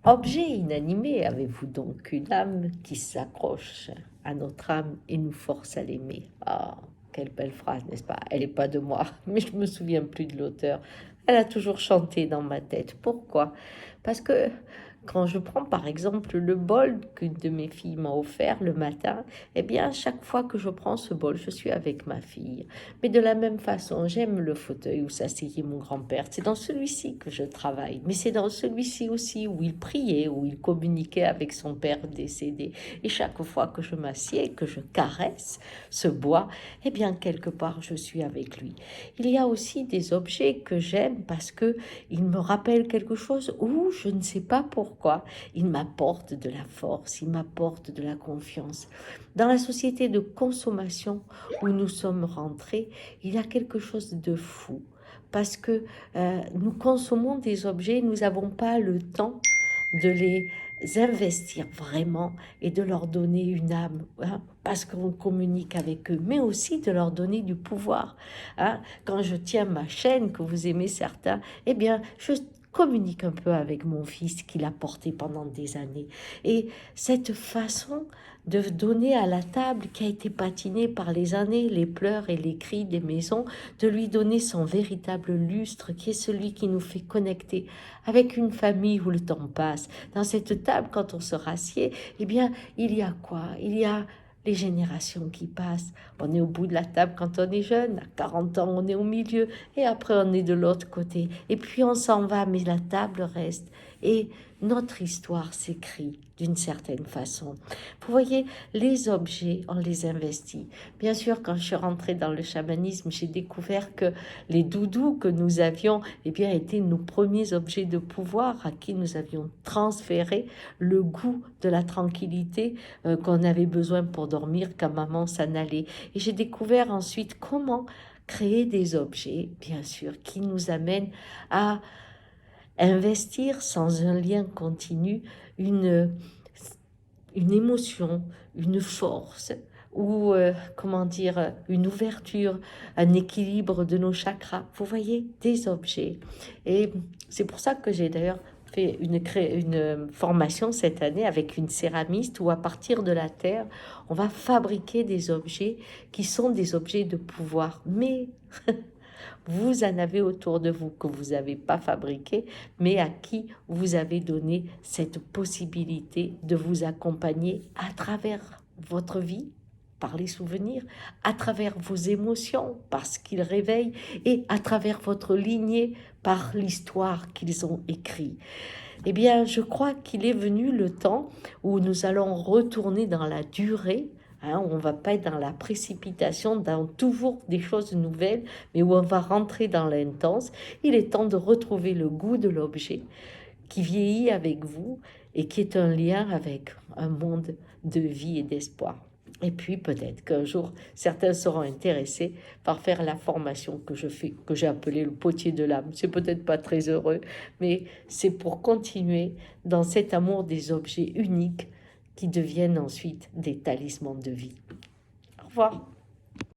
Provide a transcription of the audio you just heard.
Objet inanimé, avez-vous donc une âme qui s'accroche à notre âme et nous force à l'aimer? Ah, quelle belle phrase, n'est-ce pas? Elle n'est pas de moi, mais je me souviens plus de l'auteur. Elle a toujours chanté dans ma tête. Pourquoi? Parce que quand je prends par exemple le bol qu'une de mes filles m'a offert le matin, eh bien, chaque fois que je prends ce bol, je suis avec ma fille. Mais de la même façon, j'aime le fauteuil où s'asseyait mon grand-père. C'est dans celui-ci que je travaille, mais c'est dans celui-ci aussi où il priait, où il communiquait avec son père décédé. Et chaque fois que je m'assieds, que je caresse ce bois, eh bien, quelque part, je suis avec lui. Il y a aussi des objets que j'aime parce que ils me rappellent quelque chose ou je ne sais pas pourquoi. Ils m'apportent de la force, ils m'apportent de la confiance. Dans la société de consommation où nous sommes rentrés, il y a quelque chose de fou parce que nous consommons des objets, nous n'avons pas le temps de les investir vraiment et de leur donner une âme, hein, parce qu'on communique avec eux, mais aussi de leur donner du pouvoir. Hein. Quand je tiens ma chaîne, que vous aimez certains, eh bien, je communique un peu avec mon fils qu'il a porté pendant des années. Et cette façon de donner à la table qui a été patinée par les années, les pleurs et les cris des maisons, de lui donner son véritable lustre, qui est celui qui nous fait connecter avec une famille où le temps passe. Dans cette table, quand on se rassied, eh bien, il y a quoi? Il y a les générations qui passent. On est au bout de la table quand on est jeune, à 40 ans, on est au milieu, et après on est de l'autre côté. Et puis on s'en va, mais la table reste. Et notre histoire s'écrit d'une certaine façon. Vous voyez, les objets, on les investit. Bien sûr, quand je suis rentrée dans le chamanisme, j'ai découvert que les doudous que nous avions, eh bien, étaient nos premiers objets de pouvoir à qui nous avions transféré le goût de la tranquillité qu'on avait besoin pour dormir quand maman s'en allait. Et j'ai découvert ensuite comment créer des objets, bien sûr, qui nous amènent à investir sans un lien continu une, une émotion, une force ou, comment dire, une ouverture, un équilibre de nos chakras. Vous voyez, des objets. Et c'est pour ça que j'ai d'ailleurs fait une formation cette année avec une céramiste où à partir de la terre, on va fabriquer des objets qui sont des objets de pouvoir. Mais vous en avez autour de vous que vous n'avez pas fabriqué, mais à qui vous avez donné cette possibilité de vous accompagner à travers votre vie, par les souvenirs, à travers vos émotions, parce qu'ils réveillent, et à travers votre lignée, par l'histoire qu'ils ont écrite. Eh bien, je crois qu'il est venu le temps où nous allons retourner dans la durée, hein, où on va pas être dans la précipitation, dans toujours des choses nouvelles, mais où on va rentrer dans l'intense. Il est temps de retrouver le goût de l'objet qui vieillit avec vous et qui est un lien avec un monde de vie et d'espoir. Et puis peut-être qu'un jour, certains seront intéressés par faire la formation que je fais, que j'ai appelée le potier de l'âme. C'est peut-être pas très heureux, mais c'est pour continuer dans cet amour des objets uniques qui deviennent ensuite des talismans de vie. Au revoir.